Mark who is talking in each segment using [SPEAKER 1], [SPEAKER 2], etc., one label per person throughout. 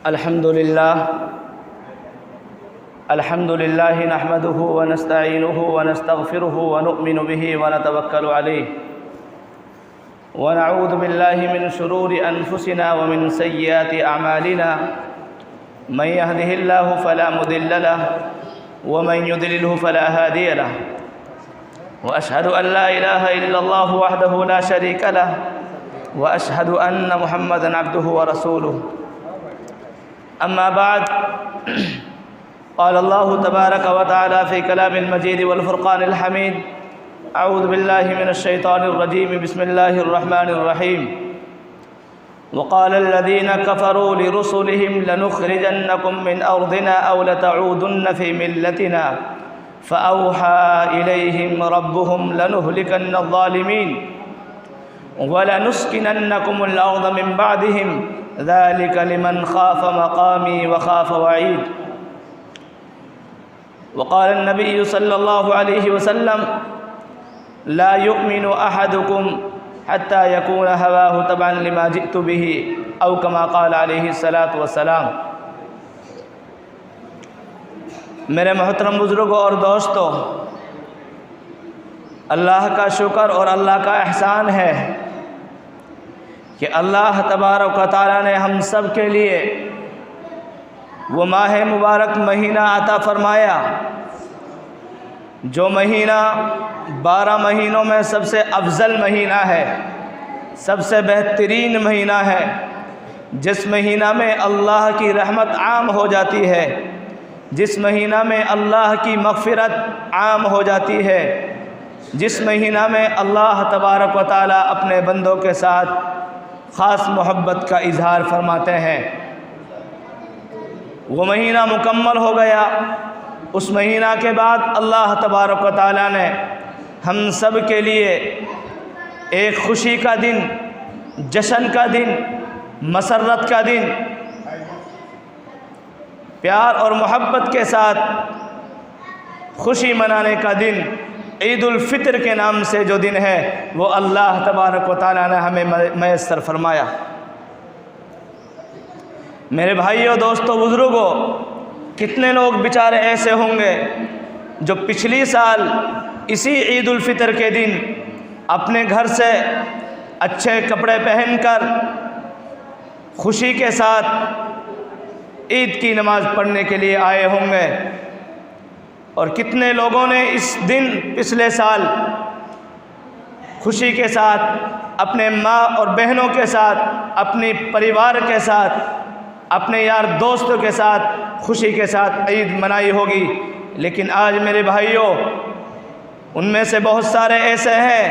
[SPEAKER 1] الحمد لله نحمده ونستعينه ونستغفره ونؤمن به ونتوكل عليه ونعوذ بالله من شرور أنفسنا ومن سيئات أعمالنا من يهده الله فلا مضل له ومن يضلله فلا هادي له وأشهد أن لا إله إلا الله وحده لا شريك له وأشهد أن محمدًا عبده ورسوله أما بعد قال الله تبارك وتعالى في كلام المجيد والفرقان الحميد أعوذ بالله من الشيطان الرجيم بسم الله الرحمن الرحيم وقال الذين كفروا لرسلهم لنخرجنكم من أرضنا أو لتعودن في ملتنا فأوحى إليهم ربهم لنهلكن الظالمين ولنسكننكم الأرض من بعدهم ذلك لمن خاف مقامي وخاف وعيد وقال النبي صلى الله عليه وسلم لا يؤمن أحدكم حتى يكون هواه تبعا لما جئت به أو كما قال عليه الصلاة والسلام۔ میرے محترم بزرگوں اور دوستوں، اللہ کا شکر اور اللہ کا احسان ہے کہ اللہ تبارک و تعالیٰ نے ہم سب کے لیے وہ ماہ مبارک مہینہ عطا فرمایا جو مہینہ 12 مہینوں میں سب سے افضل مہینہ ہے، سب سے بہترین مہینہ ہے، جس مہینہ میں اللہ کی رحمت عام ہو جاتی ہے، جس مہینہ میں اللہ کی مغفرت عام ہو جاتی ہے، جس مہینہ میں اللہ تبارک و تعالیٰ اپنے بندوں کے ساتھ خاص محبت کا اظہار فرماتے ہیں۔ وہ مہینہ مکمل ہو گیا، اس مہینہ کے بعد اللہ تبارک و تعالیٰ نے ہم سب کے لیے ایک خوشی کا دن، جشن کا دن، مسرت کا دن، پیار اور محبت کے ساتھ خوشی منانے کا دن، عید الفطر کے نام سے جو دن ہے وہ اللہ تبارک و تعالیٰ نے ہمیں میسر فرمایا۔ میرے بھائیوں، دوستوں، بزرگوں، کتنے لوگ بیچارے ایسے ہوں گے جو پچھلی سال اسی عید الفطر کے دن اپنے گھر سے اچھے کپڑے پہن کر خوشی کے ساتھ عید کی نماز پڑھنے کے لیے آئے ہوں گے، اور کتنے لوگوں نے اس دن پچھلے سال خوشی کے ساتھ اپنے ماں اور بہنوں کے ساتھ، اپنی پریوار کے ساتھ، اپنے یار دوستوں کے ساتھ خوشی کے ساتھ عید منائی ہوگی۔ لیکن آج میرے بھائیوں، ان میں سے بہت سارے ایسے ہیں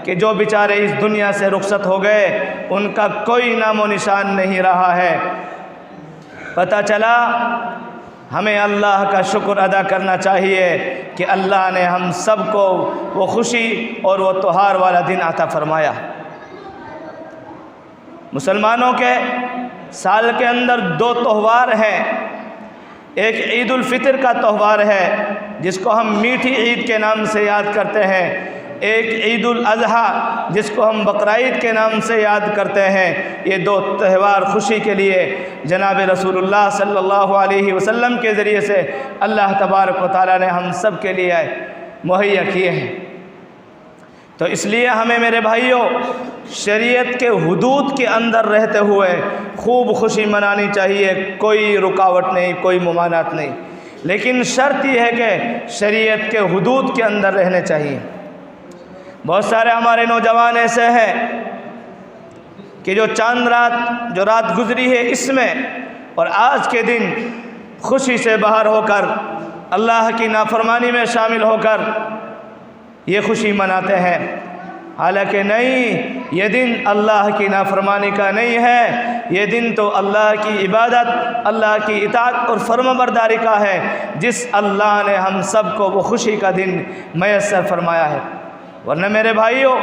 [SPEAKER 1] کہ جو بیچارے اس دنیا سے رخصت ہو گئے، ان کا کوئی نام و نشان نہیں رہا ہے۔ پتہ چلا ہمیں اللہ کا شکر ادا کرنا چاہیے کہ اللہ نے ہم سب کو وہ خوشی اور وہ تہوار والا دن عطا فرمایا۔ مسلمانوں کے سال کے اندر 2 تہوار ہیں، ایک عید الفطر کا تہوار ہے جس کو ہم میٹھی عید کے نام سے یاد کرتے ہیں، ایک عید الاضحیٰ جس کو ہم بقرعید کے نام سے یاد کرتے ہیں۔ یہ 2 تہوار خوشی کے لیے جناب رسول اللہ صلی اللہ علیہ وسلم کے ذریعے سے اللہ تبارک و تعالیٰ نے ہم سب کے لیے مہیا کیے ہیں۔ تو اس لیے ہمیں میرے بھائیوں شریعت کے حدود کے اندر رہتے ہوئے خوب خوشی منانی چاہیے، کوئی رکاوٹ نہیں، کوئی ممانعت نہیں، لیکن شرط یہ ہے کہ شریعت کے حدود کے اندر رہنے چاہیے۔ بہت سارے ہمارے نوجوان ایسے ہیں کہ جو چاند رات، جو رات گزری ہے اس میں اور آج کے دن خوشی سے باہر ہو کر اللہ کی نافرمانی میں شامل ہو کر یہ خوشی مناتے ہیں، حالانکہ نہیں، یہ دن اللہ کی نافرمانی کا نہیں ہے، یہ دن تو اللہ کی عبادت، اللہ کی اطاعت اور فرمانبرداری کا ہے، جس اللہ نے ہم سب کو وہ خوشی کا دن میسر فرمایا ہے۔ ورنہ میرے بھائیوں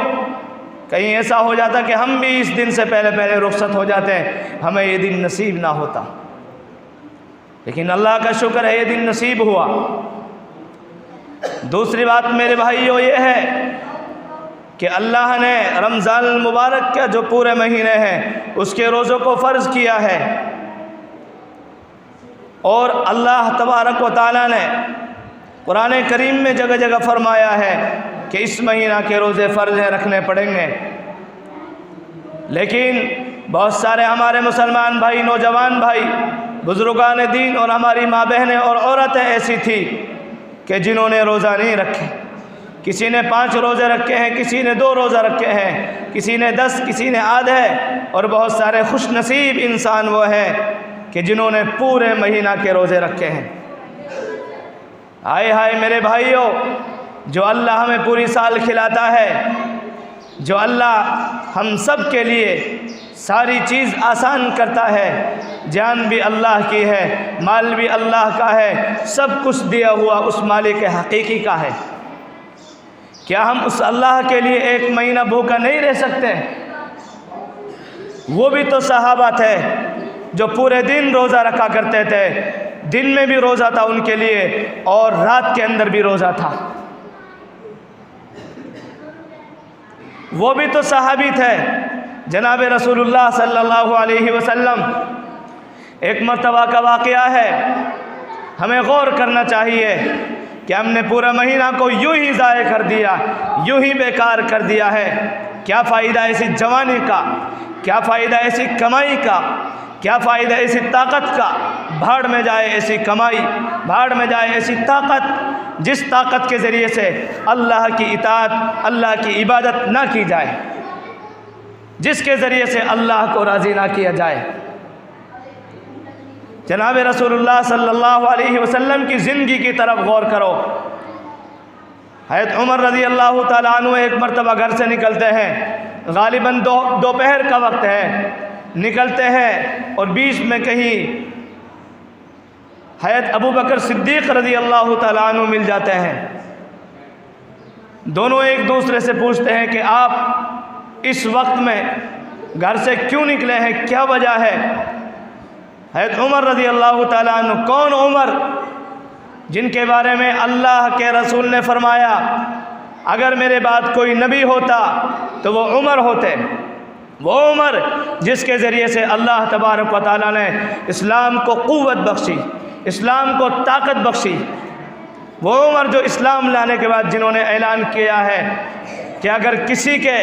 [SPEAKER 1] کہیں ایسا ہو جاتا کہ ہم بھی اس دن سے پہلے رخصت ہو جاتے ہیں، ہمیں یہ دن نصیب نہ ہوتا، لیکن اللہ کا شکر ہے یہ دن نصیب ہوا۔ دوسری بات میرے بھائیوں یہ ہے کہ اللہ نے رمضان المبارک کا جو پورے مہینے ہیں اس کے روزوں کو فرض کیا ہے، اور اللہ تبارک و تعالیٰ نے قرآن کریم میں جگہ جگہ فرمایا ہے کہ اس مہینہ کے روزے فرض ہیں، رکھنے پڑیں گے، لیکن بہت سارے ہمارے مسلمان بھائی، نوجوان بھائی، بزرگان دین اور ہماری ماں بہنیں اور عورتیں ایسی تھی کہ جنہوں نے روزہ نہیں رکھے۔ کسی نے 5 روزے رکھے ہیں، کسی نے 2 روزہ رکھے ہیں، کسی نے 10، کسی نے آدھے، اور بہت سارے خوش نصیب انسان وہ ہیں کہ جنہوں نے پورے مہینہ کے روزے رکھے ہیں۔ آئے ہائے میرے بھائیوں، جو اللہ ہمیں پوری سال کھلاتا ہے، جو اللہ ہم سب کے لیے ساری چیز آسان کرتا ہے، جان بھی اللہ کی ہے، مال بھی اللہ کا ہے، سب کچھ دیا ہوا اس مالک حقیقی کا ہے، کیا ہم اس اللہ کے لیے ایک مہینہ بھوکا نہیں رہ سکتے؟ وہ بھی تو صحابہ تھے جو پورے دن روزہ رکھا کرتے تھے، دن میں بھی روزہ تھا ان کے لیے اور رات کے اندر بھی روزہ تھا۔ وہ بھی تو صحابی تھے۔ جناب رسول اللہ صلی اللہ علیہ وسلم، ایک مرتبہ کا واقعہ ہے، ہمیں غور کرنا چاہیے کہ ہم نے پورا مہینہ کو یوں ہی ضائع کر دیا، یوں ہی بیکار کر دیا ہے۔ کیا فائدہ ایسی جوانی کا، کیا فائدہ ایسی کمائی کا، کیا فائدہ ایسی طاقت کا؟ بھاڑ میں جائے ایسی کمائی، بھاڑ میں جائے ایسی طاقت جس طاقت کے ذریعے سے اللہ کی اطاعت، اللہ کی عبادت نہ کی جائے، جس کے ذریعے سے اللہ کو راضی نہ کیا جائے۔ جناب رسول اللہ صلی اللہ علیہ وسلم کی زندگی کی طرف غور کرو۔ حضرت عمر رضی اللہ تعالیٰ عنہ ایک مرتبہ گھر سے نکلتے ہیں، غالباً دوپہر کا وقت ہے، نکلتے ہیں اور بیچ میں کہیں حضرت ابو بکر صدیق رضی اللہ تعالیٰ عنہ مل جاتے ہیں۔ دونوں ایک دوسرے سے پوچھتے ہیں کہ آپ اس وقت میں گھر سے کیوں نکلے ہیں، کیا وجہ ہے؟ حضرت عمر رضی اللہ تعالیٰ عنہ، کون عمر؟ جن کے بارے میں اللہ کے رسول نے فرمایا اگر میرے بعد کوئی نبی ہوتا تو وہ عمر ہوتے، وہ عمر جس کے ذریعے سے اللہ تبارک و تعالیٰ نے اسلام کو قوت بخشی، اسلام کو طاقت بخشی، وہ عمر جو اسلام لانے کے بعد جنہوں نے اعلان کیا ہے کہ اگر کسی کے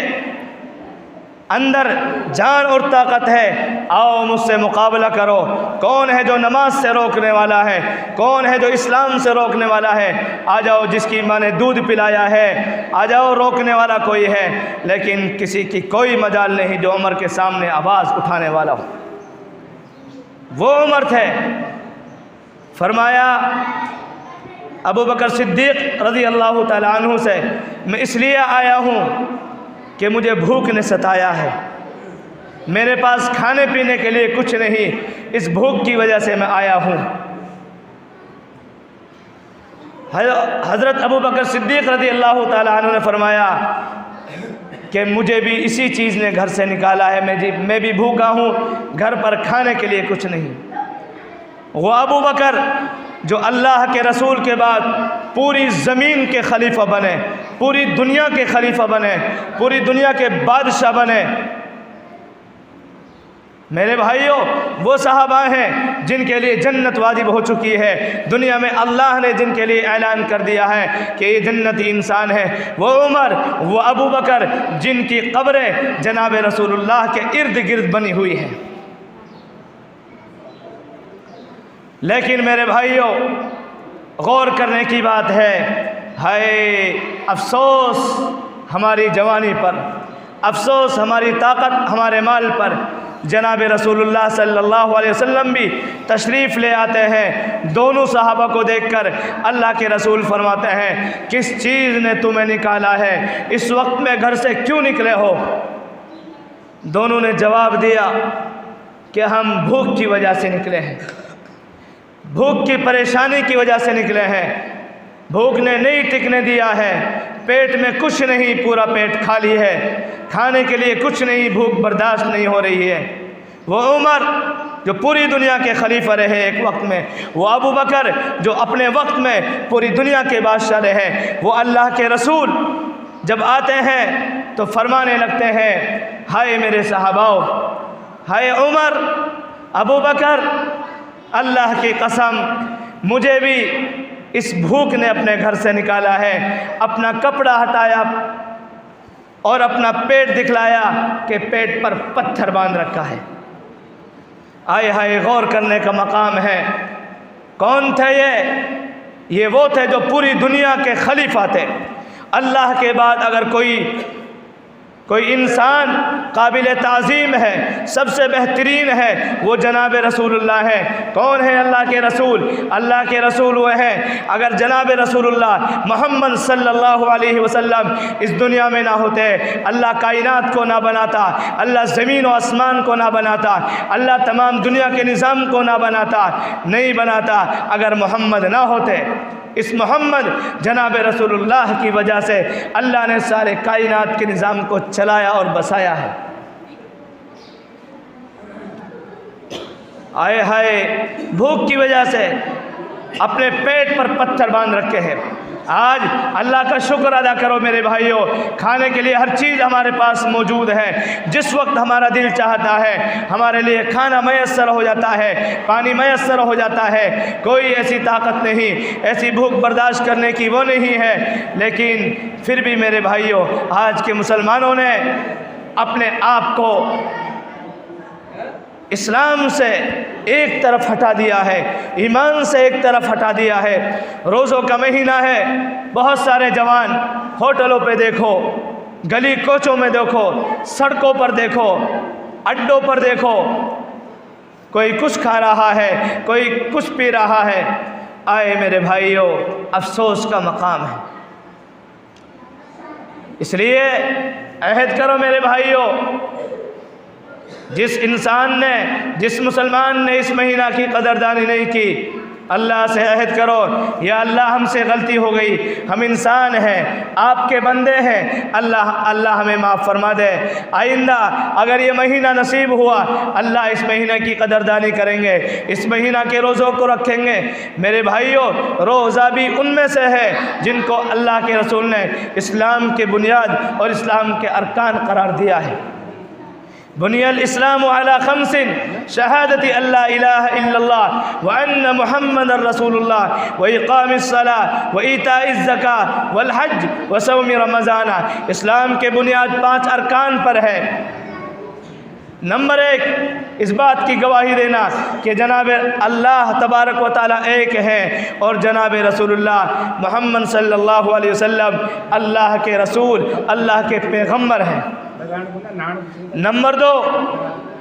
[SPEAKER 1] اندر جان اور طاقت ہے آؤ مجھ سے مقابلہ کرو۔ کون ہے جو نماز سے روکنے والا ہے؟ کون ہے جو اسلام سے روکنے والا ہے؟ آ جاؤ، جس کی ماں نے دودھ پلایا ہے آ جاؤ، روکنے والا کوئی ہے؟ لیکن کسی کی کوئی مجال نہیں جو عمر کے سامنے آواز اٹھانے والا ہو۔ وہ عمر تھے۔ فرمایا ابو بکر صدیق رضی اللہ تعالیٰ عنہ سے، میں اس لیے آیا ہوں کہ مجھے بھوک نے ستایا ہے، میرے پاس کھانے پینے کے لیے کچھ نہیں، اس بھوک کی وجہ سے میں آیا ہوں۔ حضرت ابو بکر صدیق رضی اللہ تعالیٰ عنہ نے فرمایا کہ مجھے بھی اسی چیز نے گھر سے نکالا ہے، میں بھی بھوکا ہوں، گھر پر کھانے کے لیے کچھ نہیں۔ وہ ابو بکر جو اللہ کے رسول کے بعد پوری زمین کے خلیفہ بنے، پوری دنیا کے خلیفہ بنے، پوری دنیا کے بادشاہ بنے۔ میرے بھائیوں، وہ صحابہ ہیں جن کے لیے جنت واجب ہو چکی ہے، دنیا میں اللہ نے جن کے لیے اعلان کر دیا ہے کہ یہ جنتی انسان ہے۔ وہ عمر، وہ ابو بکر جن کی قبریں جناب رسول اللہ کے ارد گرد بنی ہوئی ہیں۔ لیکن میرے بھائیوں، غور کرنے کی بات ہے، ہائے افسوس ہماری جوانی پر، افسوس ہماری طاقت، ہمارے مال پر۔ جناب رسول اللہ صلی اللہ علیہ وسلم بھی تشریف لے آتے ہیں، دونوں صحابہ کو دیکھ کر اللہ کے رسول فرماتے ہیں کس چیز نے تمہیں نکالا ہے، اس وقت میں گھر سے کیوں نکلے ہو؟ دونوں نے جواب دیا کہ ہم بھوک کی وجہ سے نکلے ہیں، بھوک کی پریشانی کی وجہ سے نکلے ہیں، بھوک نے نہیں ٹکنے دیا ہے، پیٹ میں کچھ نہیں، پورا پیٹ خالی ہے، کھانے کے لیے کچھ نہیں، بھوک برداشت نہیں ہو رہی ہے۔ وہ عمر جو پوری دنیا کے خلیفہ رہے ایک وقت میں، وہ ابو بکر جو اپنے وقت میں پوری دنیا کے بادشاہ رہے، وہ اللہ کے رسول جب آتے ہیں تو فرمانے لگتے ہیں ہائے میرے صحاباؤ، ہائے عمر، ابو بکر، اللہ کی قسم مجھے بھی اس بھوک نے اپنے گھر سے نکالا ہے۔ اپنا کپڑا ہٹایا اور اپنا پیٹ دکھلایا کہ پیٹ پر پتھر باندھ رکھا ہے۔ آئے ہائے، غور کرنے کا مقام ہے۔ کون تھے یہ وہ تھے جو پوری دنیا کے خلیفہ تھے۔ اللہ کے بعد اگر کوئی انسان قابل تعظیم ہے، سب سے بہترین ہے، وہ جناب رسول اللہ ہے۔ کون ہے اللہ کے رسول؟ اللہ کے رسول وہ ہیں، اگر جناب رسول اللہ محمد صلی اللہ علیہ وسلم اس دنیا میں نہ ہوتے، اللہ کائنات کو نہ بناتا، اللہ زمین و آسمان کو نہ بناتا، اللہ تمام دنیا کے نظام کو نہ بناتا، نہیں بناتا اگر محمد نہ ہوتے۔ اس محمد جناب رسول اللہ کی وجہ سے اللہ نے سارے کائنات کے نظام کو چلایا اور بسایا ہے۔ آئے ہائے، بھوک کی وجہ سے اپنے پیٹ پر پتھر باندھ رکھے ہیں۔ آج اللہ کا شکر ادا کرو میرے بھائیوں، کھانے کے لیے ہر چیز ہمارے پاس موجود ہے۔ جس وقت ہمارا دل چاہتا ہے ہمارے لیے کھانا میسر ہو جاتا ہے، پانی میسر ہو جاتا ہے۔ کوئی ایسی طاقت نہیں، ایسی بھوک برداشت کرنے کی وہ نہیں ہے۔ لیکن پھر بھی میرے بھائیوں، آج کے مسلمانوں نے اپنے آپ کو اسلام سے ایک طرف ہٹا دیا ہے، ایمان سے ایک طرف ہٹا دیا ہے۔ روزوں کا مہینہ ہے، بہت سارے جوان ہوٹلوں پہ دیکھو، گلی کوچوں میں دیکھو، سڑکوں پر دیکھو، اڈوں پر دیکھو، کوئی کچھ کھا رہا ہے، کوئی کچھ پی رہا ہے۔ آئے میرے بھائیوں، افسوس کا مقام ہے۔ اس لیے عہد کرو میرے بھائیوں، جس مسلمان نے اس مہینہ کی قدردانی نہیں کی، اللہ سے عہد کرو، یا اللہ ہم سے غلطی ہو گئی، ہم انسان ہیں، آپ کے بندے ہیں، اللہ ہمیں معاف فرما دے۔ آئندہ اگر یہ مہینہ نصیب ہوا، اللہ اس مہینہ کی قدردانی کریں گے، اس مہینہ کے روزوں کو رکھیں گے۔ میرے بھائیوں، روزہ بھی ان میں سے ہے جن کو اللہ کے رسول نے اسلام کے بنیاد اور اسلام کے ارکان قرار دیا ہے۔ بنی الاسلام علی خمس، شہادت اللہ الہ الا اللہ وان محمد رسول اللہ واقام الصلاۃ وایتاء الزکاۃ والحج وصوم رمضان۔ اسلام کے بنیاد 5 ارکان پر ہے۔ نمبر 1، اس بات کی گواہی دینا کہ جناب اللہ تبارک و تعالیٰ ایک ہے اور جناب رسول اللہ محمد صلی اللہ علیہ وسلم اللہ کے رسول، اللہ کے پیغمبر ہیں۔ نمبر 2،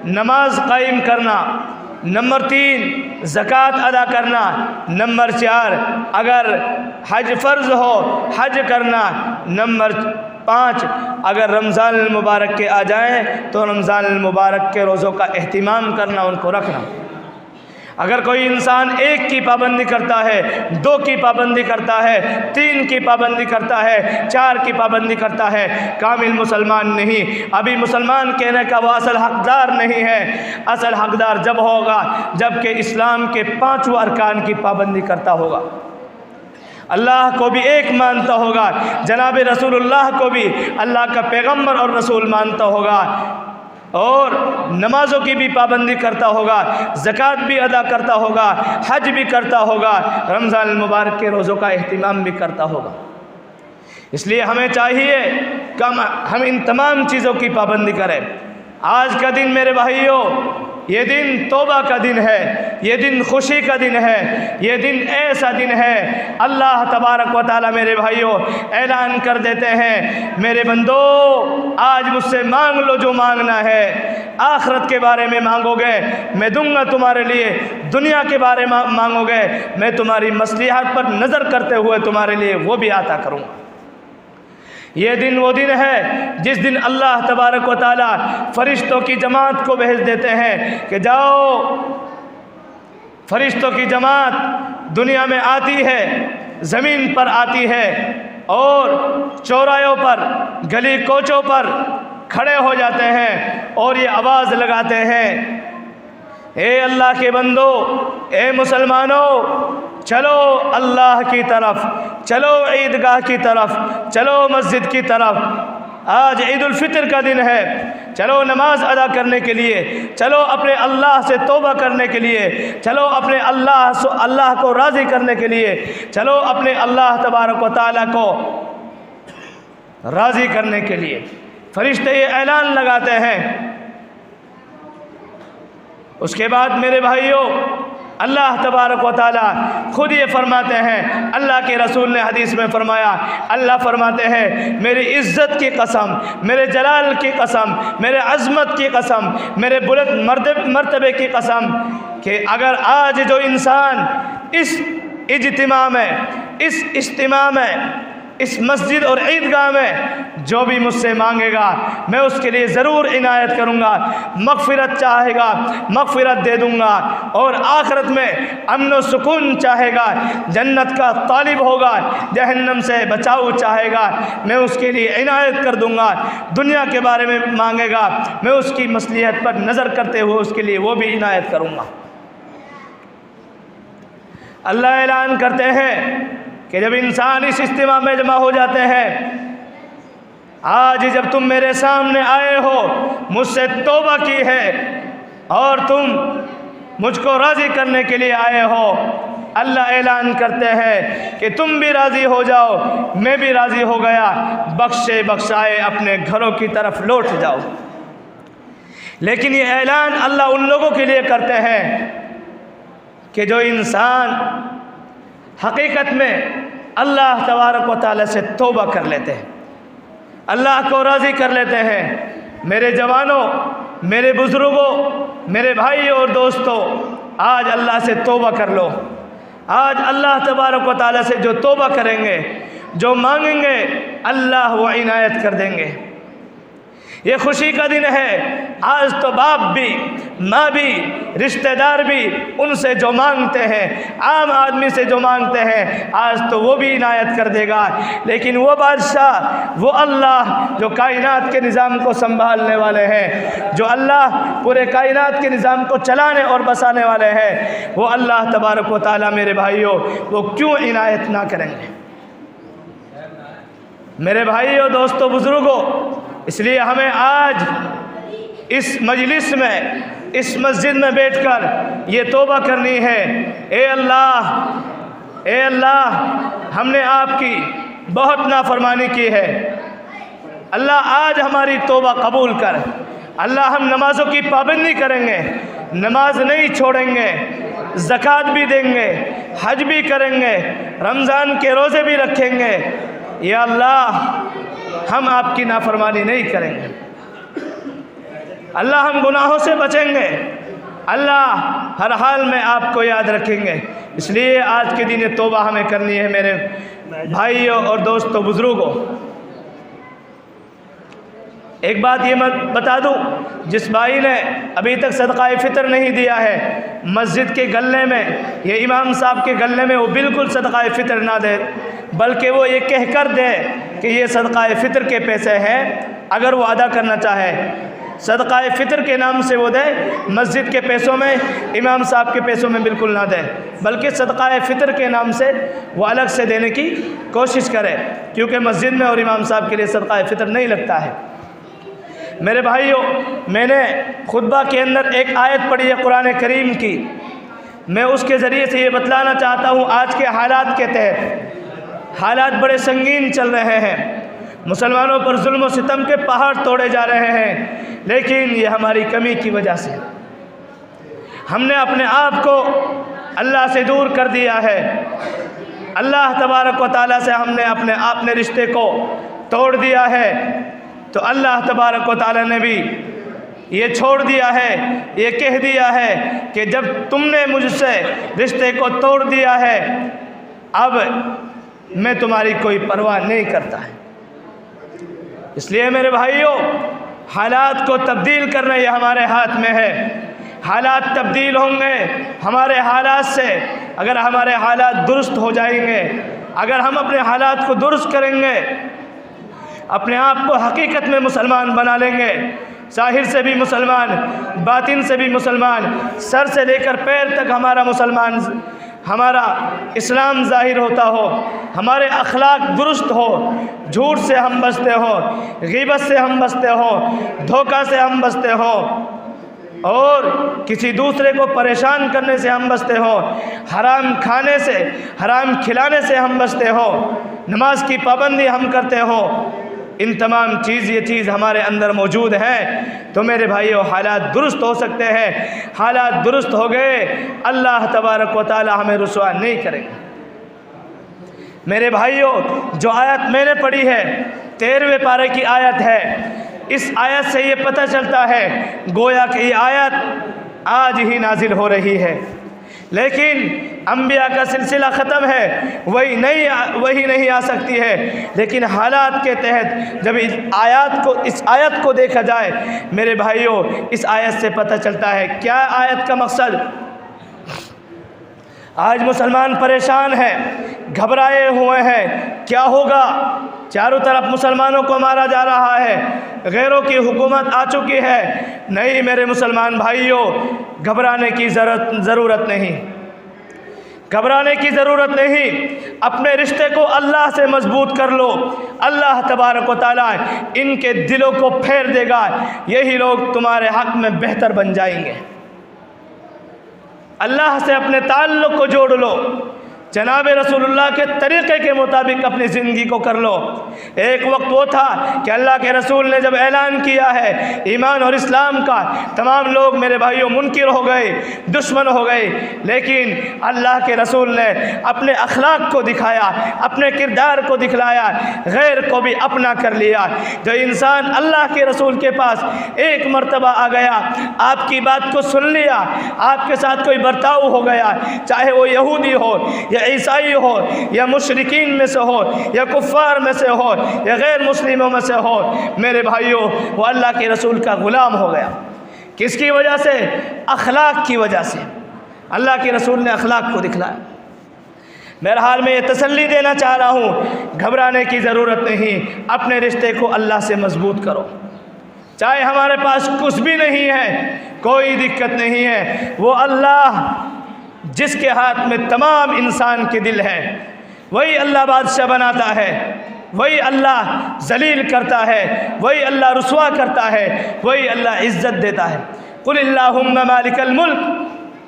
[SPEAKER 1] نماز قائم کرنا۔ نمبر 3، زکوٰۃ ادا کرنا۔ نمبر 4، اگر حج فرض ہو حج کرنا۔ نمبر 5، اگر رمضان المبارک کے آ جائیں تو رمضان المبارک کے روزوں کا اہتمام کرنا، ان کو رکھنا۔ اگر کوئی انسان 1 کی پابندی کرتا ہے، 2 کی پابندی کرتا ہے، 3 کی پابندی کرتا ہے، 4 کی پابندی کرتا ہے، کامل مسلمان نہیں۔ ابھی مسلمان کہنے کا وہ اصل حقدار نہیں ہے۔ اصل حقدار جب ہوگا جب کہ اسلام کے 5 ارکان کی پابندی کرتا ہوگا، اللہ کو بھی ایک مانتا ہوگا، جناب رسول اللہ کو بھی اللہ کا پیغمبر اور رسول مانتا ہوگا، اور نمازوں کی بھی پابندی کرتا ہوگا، زکوٰۃ بھی ادا کرتا ہوگا، حج بھی کرتا ہوگا، رمضان المبارک کے روزوں کا اہتمام بھی کرتا ہوگا۔ اس لیے ہمیں چاہیے کہ ہم ان تمام چیزوں کی پابندی کریں۔ آج کا دن میرے بھائیوں، یہ دن توبہ کا دن ہے، یہ دن خوشی کا دن ہے، یہ دن ایسا دن ہے اللہ تبارک و تعالیٰ میرے بھائیوں اعلان کر دیتے ہیں، میرے بندو آج مجھ سے مانگ لو جو مانگنا ہے، آخرت کے بارے میں مانگو گے میں دوں گا تمہارے لیے، دنیا کے بارے میں مانگو گے میں تمہاری مصلحت پر نظر کرتے ہوئے تمہارے لیے وہ بھی عطا کروں گا۔ یہ دن وہ دن ہے جس دن اللہ تبارک و تعالیٰ فرشتوں کی جماعت کو بھیج دیتے ہیں کہ جاؤ، فرشتوں کی جماعت دنیا میں آتی ہے، زمین پر آتی ہے، اور چوراہوں پر، گلی کوچوں پر کھڑے ہو جاتے ہیں اور یہ آواز لگاتے ہیں، اے اللہ کے بندو، اے مسلمانوں، چلو اللہ کی طرف، چلو عیدگاہ کی طرف، چلو مسجد کی طرف، آج عید الفطر کا دن ہے، چلو نماز ادا کرنے کے لیے، چلو اپنے اللہ سے توبہ کرنے کے لیے، چلو اپنے اللہ کو راضی کرنے کے لیے، چلو اپنے اللہ تبارک و تعالیٰ کو راضی کرنے کے لیے۔ فرشتے یہ اعلان لگاتے ہیں۔ اس کے بعد میرے بھائیوں، اللہ تبارک و تعالیٰ خود یہ فرماتے ہیں، اللہ کے رسول نے حدیث میں فرمایا، اللہ فرماتے ہیں میری عزت کی قسم، میرے جلال کی قسم، میرے عظمت کی قسم، میرے بلند مرتبے کی قسم کہ اگر آج جو انسان اس اجتماع میں، اس اجتماع میں، اس مسجد اور عیدگاہ میں جو بھی مجھ سے مانگے گا میں اس کے لیے ضرور عنایت کروں گا، مغفرت چاہے گا مغفرت دے دوں گا، اور آخرت میں امن و سکون چاہے گا، جنت کا طالب ہوگا، جہنم سے بچاؤ چاہے گا، میں اس کے لیے عنایت کر دوں گا۔ دنیا کے بارے میں مانگے گا میں اس کی مصلحت پر نظر کرتے ہوئے اس کے لیے وہ بھی عنایت کروں گا۔ اللہ اعلان کرتے ہیں کہ جب انسان اس اجتماع میں جمع ہو جاتے ہیں، آج جب تم میرے سامنے آئے ہو، مجھ سے توبہ کی ہے اور تم مجھ کو راضی کرنے کے لیے آئے ہو، اللہ اعلان کرتے ہیں کہ تم بھی راضی ہو جاؤ، میں بھی راضی ہو گیا، بخشے بخشائے اپنے گھروں کی طرف لوٹ جاؤ۔ لیکن یہ اعلان اللہ ان لوگوں کے لیے کرتے ہیں کہ جو انسان حقیقت میں اللہ تبارک و تعالیٰ سے توبہ کر لیتے ہیں، اللہ کو راضی کر لیتے ہیں۔ میرے جوانوں، میرے بزرگوں، میرے بھائی اور دوستوں، آج اللہ سے توبہ کر لو۔ آج اللہ تبارک و تعالیٰ سے جو توبہ کریں گے، جو مانگیں گے، اللہ وہ عنایت کر دیں گے۔ یہ خوشی کا دن ہے۔ آج تو باپ بھی، ماں بھی، رشتہ دار بھی ان سے جو مانگتے ہیں، عام آدمی سے جو مانگتے ہیں، آج تو وہ بھی عنایت کر دے گا۔ لیکن وہ بادشاہ، وہ اللہ جو کائنات کے نظام کو سنبھالنے والے ہیں، جو اللہ پورے کائنات کے نظام کو چلانے اور بسانے والے ہیں، وہ اللہ تبارک و تعالیٰ میرے بھائیوں وہ کیوں عنایت نہ کریں گے؟ میرے بھائیوں، دوستوں، بزرگوں، اس لیے ہمیں آج اس مجلس میں، اس مسجد میں بیٹھ کر یہ توبہ کرنی ہے، اے اللہ، اے اللہ، ہم نے آپ کی بہت نافرمانی کی ہے، اللہ آج ہماری توبہ قبول کر۔ اللہ ہم نمازوں کی پابندی کریں گے، نماز نہیں چھوڑیں گے، زکوٰۃ بھی دیں گے، حج بھی کریں گے، رمضان کے روزے بھی رکھیں گے۔ یا اللہ ہم آپ کی نافرمانی نہیں کریں گے، اللہ ہم گناہوں سے بچیں گے، اللہ ہر حال میں آپ کو یاد رکھیں گے۔ اس لیے آج کے دن توبہ ہمیں کرنی ہے میرے بھائیوں اور دوستوں، بزرگوں۔ ایک بات یہ میں بتا دوں، جس بھائی نے ابھی تک صدقہ فطر نہیں دیا ہے، مسجد کے گلے میں، یہ امام صاحب کے گلے میں وہ بالکل صدقہ فطر نہ دے، بلکہ وہ یہ کہہ کر دے کہ یہ صدقہ فطر کے پیسے ہیں، اگر وہ ادا کرنا چاہے صدقہ فطر کے نام سے وہ دے، مسجد کے پیسوں میں، امام صاحب کے پیسوں میں بالکل نہ دے، بلکہ صدقہ فطر کے نام سے وہ الگ سے دینے کی کوشش کرے، کیونکہ مسجد میں اور امام صاحب کے لیے صدقہ فطر نہیں لگتا ہے۔ میرے بھائیوں، میں نے خطبہ کے اندر ایک آیت پڑھی ہے قرآن کریم کی، میں اس کے ذریعے سے یہ بتلانا چاہتا ہوں، آج کے حالات کے تحت حالات بڑے سنگین چل رہے ہیں، مسلمانوں پر ظلم و ستم کے پہاڑ توڑے جا رہے ہیں، لیکن یہ ہماری کمی کی وجہ سے ہم نے اپنے آپ کو اللہ سے دور کر دیا ہے، اللہ تبارک و تعالیٰ سے ہم نے اپنے رشتے کو توڑ دیا ہے، تو اللہ تبارک و تعالیٰ نے بھی یہ چھوڑ دیا ہے، یہ کہہ دیا ہے کہ جب تم نے مجھ سے رشتے کو توڑ دیا ہے، اب میں تمہاری کوئی پرواہ نہیں کرتا ہے۔ اس لیے میرے بھائیوں، حالات کو تبدیل کرنا یہ ہمارے ہاتھ میں ہے۔ حالات تبدیل ہوں گے ہمارے حالات سے، اگر ہمارے حالات درست ہو جائیں گے، اگر ہم اپنے حالات کو درست کریں گے، اپنے آپ کو حقیقت میں مسلمان بنا لیں گے، ظاہر سے بھی مسلمان، باطن سے بھی مسلمان، سر سے لے کر پیر تک ہمارا اسلام ظاہر ہوتا ہو، ہمارے اخلاق درست ہو، جھوٹ سے ہم بچتے ہوں، غیبت سے ہم بچتے ہوں، دھوکہ سے ہم بچتے ہوں، اور کسی دوسرے کو پریشان کرنے سے ہم بچتے ہوں، حرام کھانے سے، حرام کھلانے سے ہم بچتے ہوں، نماز کی پابندی ہم کرتے ہوں، ان تمام یہ چیز ہمارے اندر موجود ہے، تو میرے بھائیو حالات درست ہو سکتے ہیں۔ حالات درست ہو گئے، اللہ تبارک و تعالی ہمیں رسوا نہیں کرے گا۔ میرے بھائیو، جو آیت میں نے پڑھی ہے 13ویں پارے کی آیت ہے، اس آیت سے یہ پتہ چلتا ہے گویا کہ یہ آیت آج ہی نازل ہو رہی ہے، لیکن انبیاء کا سلسلہ ختم ہے، وہی نہیں آ سکتی ہے، لیکن حالات کے تحت جب اس آیت کو دیکھا جائے میرے بھائیوں، اس آیت سے پتہ چلتا ہے کیا آیت کا مقصد۔ آج مسلمان پریشان ہیں، گھبرائے ہوئے ہیں، کیا ہوگا؟ چاروں طرف مسلمانوں کو مارا جا رہا ہے، غیروں کی حکومت آ چکی ہے۔ نہیں میرے مسلمان بھائیوں، گھبرانے کی ضرورت نہیں، گھبرانے کی ضرورت نہیں۔ اپنے رشتے کو اللہ سے مضبوط کر لو، اللہ تبارک و تعالیٰ ان کے دلوں کو پھیر دے گا، یہی لوگ تمہارے حق میں بہتر بن جائیں گے۔ اللہ سے اپنے تعلق کو جوڑ لو، جناب رسول اللہ کے طریقے کے مطابق اپنی زندگی کو کر لو۔ ایک وقت وہ تھا کہ اللہ کے رسول نے جب اعلان کیا ہے ایمان اور اسلام کا، تمام لوگ میرے بھائیوں منکر ہو گئے، دشمن ہو گئے، لیکن اللہ کے رسول نے اپنے اخلاق کو دکھایا، اپنے کردار کو دکھلایا، غیر کو بھی اپنا کر لیا۔ جو انسان اللہ کے رسول کے پاس ایک مرتبہ آ گیا، آپ کی بات کو سن لیا، آپ کے ساتھ کوئی برتاؤ ہو گیا، چاہے وہ یہودی ہو یا عیسائی ہو یا مشرکین میں سے ہو یا کفار میں سے ہو یا غیر مسلموں میں سے ہو، میرے بھائیوں وہ اللہ کے رسول کا غلام ہو گیا۔ کس کی وجہ سے؟ اخلاق کی وجہ سے۔ اللہ کے رسول نے اخلاق کو دکھلایا۔ بہرحال میں یہ تسلی دینا چاہ رہا ہوں، گھبرانے کی ضرورت نہیں، اپنے رشتے کو اللہ سے مضبوط کرو۔ چاہے ہمارے پاس کچھ بھی نہیں ہے، کوئی دقت نہیں ہے، وہ اللہ جس کے ہاتھ میں تمام انسان کے دل ہے، وہی اللہ بادشاہ بناتا ہے، وہی اللہ ذلیل کرتا ہے، وہی اللہ رسوا کرتا ہے، وہی اللہ عزت دیتا ہے۔ قل اللہم مالک الملک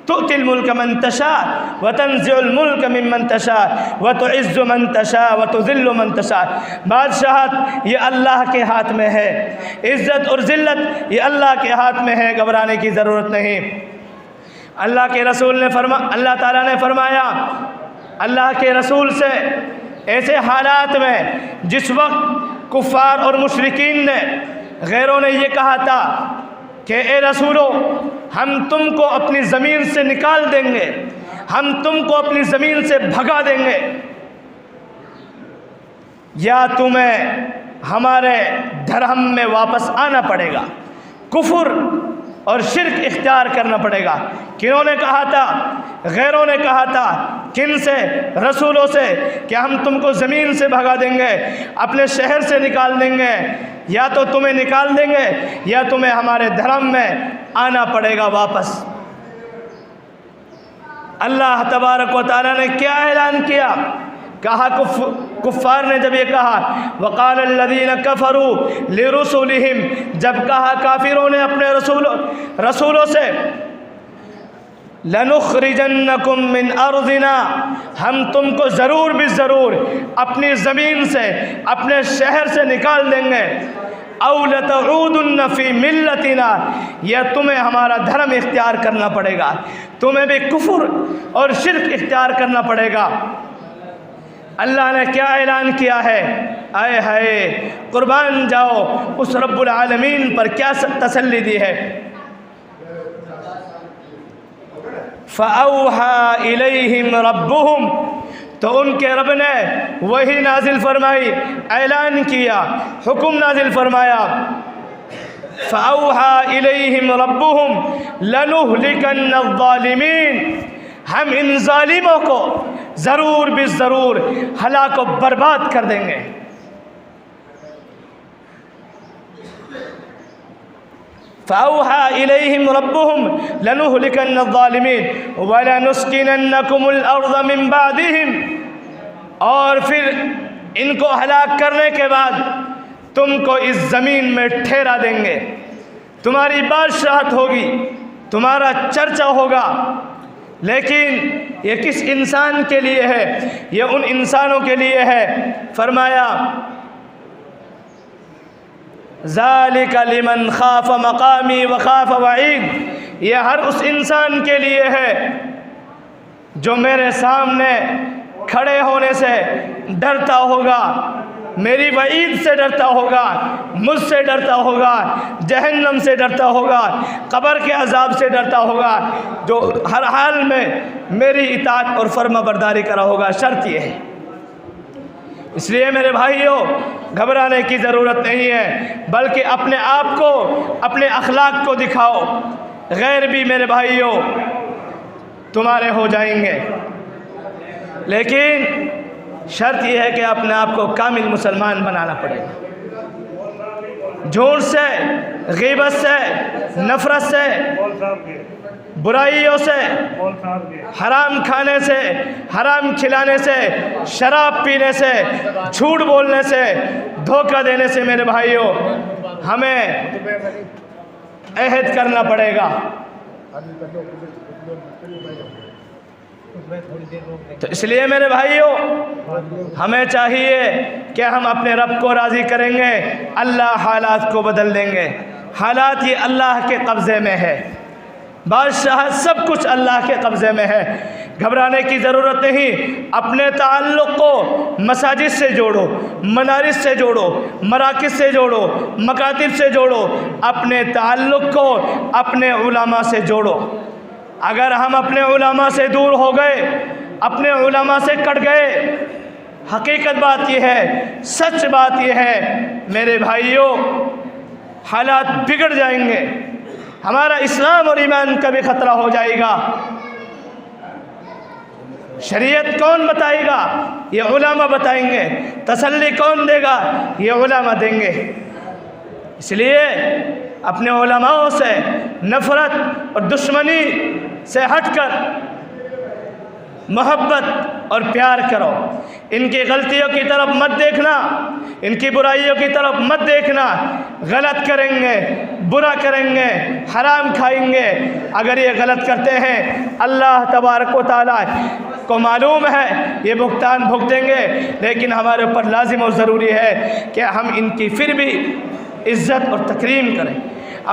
[SPEAKER 1] تؤتی الملک من تشاء وتنزع الملک ممن تشاء وتعز من تشاء وتذل من تشاء۔ بادشاہت یہ اللہ کے ہاتھ میں ہے، عزت اور ذلت یہ اللہ کے ہاتھ میں ہے، گھبرانے کی ضرورت نہیں۔ اللہ کے رسول نے اللہ تعالیٰ نے فرمایا اللہ کے رسول سے ایسے حالات میں جس وقت کفار اور مشرکین نے، غیروں نے یہ کہا تھا کہ اے رسولو ہم تم کو اپنی زمین سے نکال دیں گے، ہم تم کو اپنی زمین سے بھگا دیں گے، یا تمہیں ہمارے دھرم میں واپس آنا پڑے گا، کفر اور شرک اختیار کرنا پڑے گا۔ کنہوں نے کہا تھا؟ غیروں نے کہا تھا۔ کن سے؟ رسولوں سے، کہ ہم تم کو زمین سے بھگا دیں گے، اپنے شہر سے نکال دیں گے، یا تو تمہیں نکال دیں گے یا تمہیں ہمارے دھرم میں آنا پڑے گا واپس۔ اللہ تبارک و تعالیٰ نے کیا اعلان کیا؟ کہا کفار نے جب یہ کہا وقال الذین کفروا لرسلہم، جب کہا کافروں نے اپنے رسولوں سے لنخرجنکم من ارضنا، ہم تم کو ضرور بھی ضرور اپنی زمین سے، اپنے شہر سے نکال دیں گے، او لتعودن فی ملتنا، یا تمہیں ہمارا دھرم اختیار کرنا پڑے گا، تمہیں بھی کفر اور شرک اختیار کرنا پڑے گا۔ اللہ نے کیا اعلان کیا ہے؟ آئے ہائے، قربان جاؤ اس رب العالمین پر کیا تسلی دی ہے۔ فَأَوْحَى إِلَيْهِمْ رَبُّهُمْ، تو ان کے رب نے وہی نازل فرمائی، اعلان کیا، حکم نازل فرمایا۔ فَأَوْحَى إِلَيْهِمْ رَبُّهُمْ لَنُهْلِكَنَّ الظَّالِمِينَ، ہم ان ظالموں کو ضرور بھی ضرور ہلاک و برباد کر دیں گے۔ فأوحى إليهم ربهم لنهلكن الظالمين ولنسكننكم الأرض من بعدهم، اور پھر ان کو ہلاک کرنے کے بعد تم کو اس زمین میں ٹھہرا دیں گے، تمہاری بادشاہت ہوگی، تمہارا چرچا ہوگا۔ لیکن یہ کس انسان کے لیے ہے؟ یہ ان انسانوں کے لیے ہے۔ فرمایا ذالک لمن خاف مقامی وخاف وعید، یہ ہر اس انسان کے لیے ہے جو میرے سامنے کھڑے ہونے سے ڈرتا ہوگا، میری وعید سے ڈرتا ہوگا، مجھ سے ڈرتا ہوگا، جہنم سے ڈرتا ہوگا، قبر کے عذاب سے ڈرتا ہوگا، جو ہر حال میں میری اطاعت اور فرما برداری کرا ہوگا۔ شرط یہ ہے۔ اس لیے میرے بھائیوں گھبرانے کی ضرورت نہیں ہے، بلکہ اپنے آپ کو، اپنے اخلاق کو دکھاؤ، غیر بھی میرے بھائیوں تمہارے ہو جائیں گے۔ لیکن شرط یہ ہے کہ اپنے آپ کو کامل مسلمان بنانا پڑے گا۔ جھوٹ سے، غیبت سے، نفرت سے، برائیوں سے، حرام کھانے سے، حرام کھلانے سے، شراب پینے سے، جھوٹ بولنے سے، دھوکہ دینے سے میرے بھائیوں ہمیں عہد کرنا پڑے گا۔ تو اس لیے میرے بھائیوں ہمیں چاہیے کہ ہم اپنے رب کو راضی کریں گے، اللہ حالات کو بدل دیں گے۔ حالات یہ اللہ کے قبضے میں ہے، بادشاہ سب کچھ اللہ کے قبضے میں ہے، گھبرانے کی ضرورت نہیں۔ اپنے تعلق کو مساجد سے جوڑو، منارس سے جوڑو، مراکز سے جوڑو، مکاتب سے جوڑو، اپنے تعلق کو اپنے علماء سے جوڑو۔ اگر ہم اپنے علماء سے دور ہو گئے، اپنے علماء سے کٹ گئے، حقیقت بات یہ ہے، سچ بات یہ ہے میرے بھائیوں حالات بگڑ جائیں گے، ہمارا اسلام اور ایمان کا بھی خطرہ ہو جائے گا۔ شریعت کون بتائے گا؟ یہ علماء بتائیں گے۔ تسلی کون دے گا؟ یہ علماء دیں گے۔ اس لیے اپنے علماء سے نفرت اور دشمنی سے ہٹ کر محبت اور پیار کرو۔ ان کی غلطیوں کی طرف مت دیکھنا، ان کی برائیوں کی طرف مت دیکھنا۔ غلط کریں گے، برا کریں گے، حرام کھائیں گے، اگر یہ غلط کرتے ہیں اللہ تبارک و تعالیٰ کو معلوم ہے یہ بھگتان بھگتیں گے، لیکن ہمارے اوپر لازم اور ضروری ہے کہ ہم ان کی پھر بھی عزت اور تکریم کریں،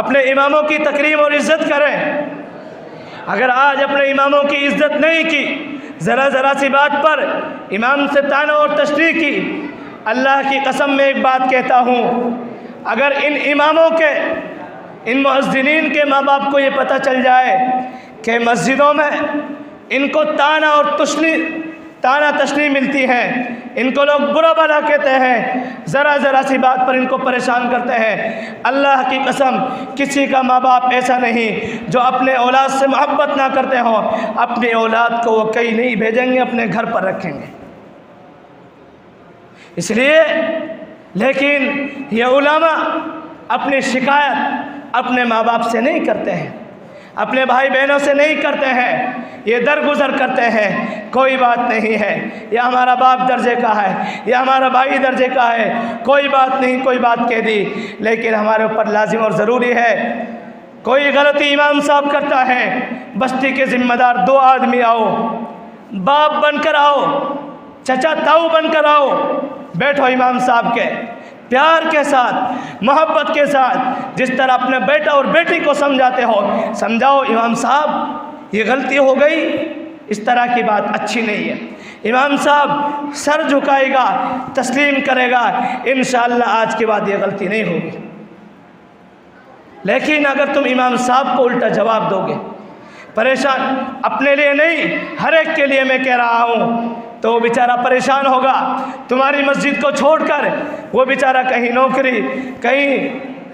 [SPEAKER 1] اپنے اماموں کی تکریم اور عزت کریں۔ اگر آج اپنے اماموں کی عزت نہیں کی، ذرا سی بات پر امام سے طعنہ اور تشریح کی، اللہ کی قسم میں ایک بات کہتا ہوں، اگر ان اماموں کے، ان مؤذنین کے ماں باپ کو یہ پتہ چل جائے کہ مسجدوں میں ان کو طعنہ اور تشریح ملتی ہے، ان کو لوگ برا بھلا کہتے ہیں، ذرا سی بات پر ان کو پریشان کرتے ہیں، اللہ کی قسم کسی کا ماں باپ ایسا نہیں جو اپنے اولاد سے محبت نہ کرتے ہوں، اپنی اولاد کو وہ کہیں نہیں بھیجیں گے، اپنے گھر پر رکھیں گے۔ اس لیے لیکن یہ علماء اپنی شکایت اپنے ماں باپ سے نہیں کرتے ہیں، اپنے بھائی بہنوں سے نہیں کرتے ہیں، یہ درگزر کرتے ہیں، کوئی بات نہیں ہے، یہ ہمارا باپ درجے کا ہے، یہ ہمارا بھائی درجے کا ہے، کوئی بات نہیں، کوئی بات کہہ دی۔ لیکن ہمارے اوپر لازم اور ضروری ہے، کوئی غلطی امام صاحب کرتا ہے، بستی کے ذمہ دار 2 آدمی آؤ، باپ بن کر آؤ، چچا تاؤ بن کر آؤ، بیٹھو امام صاحب کے پیار کے ساتھ، محبت کے ساتھ، جس طرح اپنے بیٹا اور بیٹی کو سمجھاتے ہو سمجھاؤ، امام صاحب یہ غلطی ہو گئی، اس طرح کی بات اچھی نہیں ہے۔ امام صاحب سر جھکائے گا، تسلیم کرے گا، انشاءاللہ آج کے بعد یہ غلطی نہیں ہوگی۔ لیکن اگر تم امام صاحب کو الٹا جواب دو گے، پریشان اپنے لیے نہیں ہر ایک کے لیے میں کہہ رہا ہوں، تو وہ بیچارہ پریشان ہوگا، تمہاری مسجد کو چھوڑ کر وہ بیچارہ کہیں نوکری، کہیں